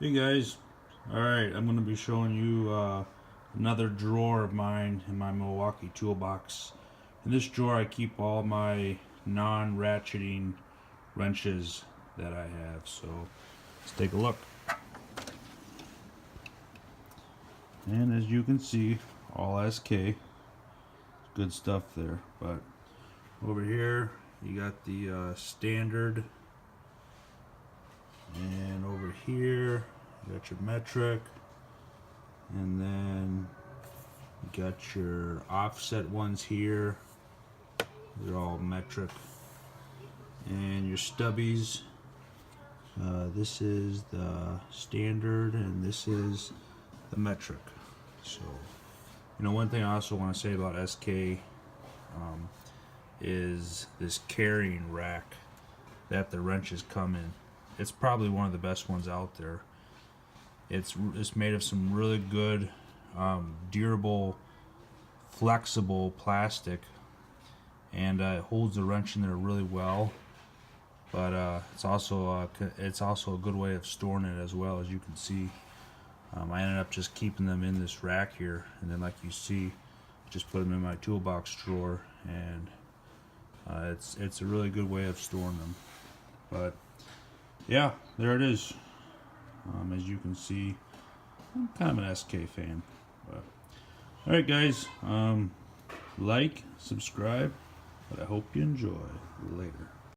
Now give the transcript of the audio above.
Hey guys, alright, I'm going to be showing you another drawer of mine in my Milwaukee toolbox. In this drawer I keep all my non-ratcheting wrenches that I have, so let's take a look. And as you can see, all SK, good stuff there. But over here you got the standard, and over here you got your metric, and then you got your offset ones here. They're all metric. And your stubbies, this is the standard and this is the metric. So, you know, one thing I also want to say about SK is this carrying rack that the wrenches come in. It's probably one of the best ones out there. It's made of some really good, durable, flexible plastic, and it holds the wrench in there really well. But it's also a good way of storing it as well. As you can see, I ended up just keeping them in this rack here, and then like you see, just put them in my toolbox drawer, and it's a really good way of storing them. But yeah, there it is. As you can see, I'm kind of an SK fan. But alright guys, like, subscribe, but I hope you enjoy. Later.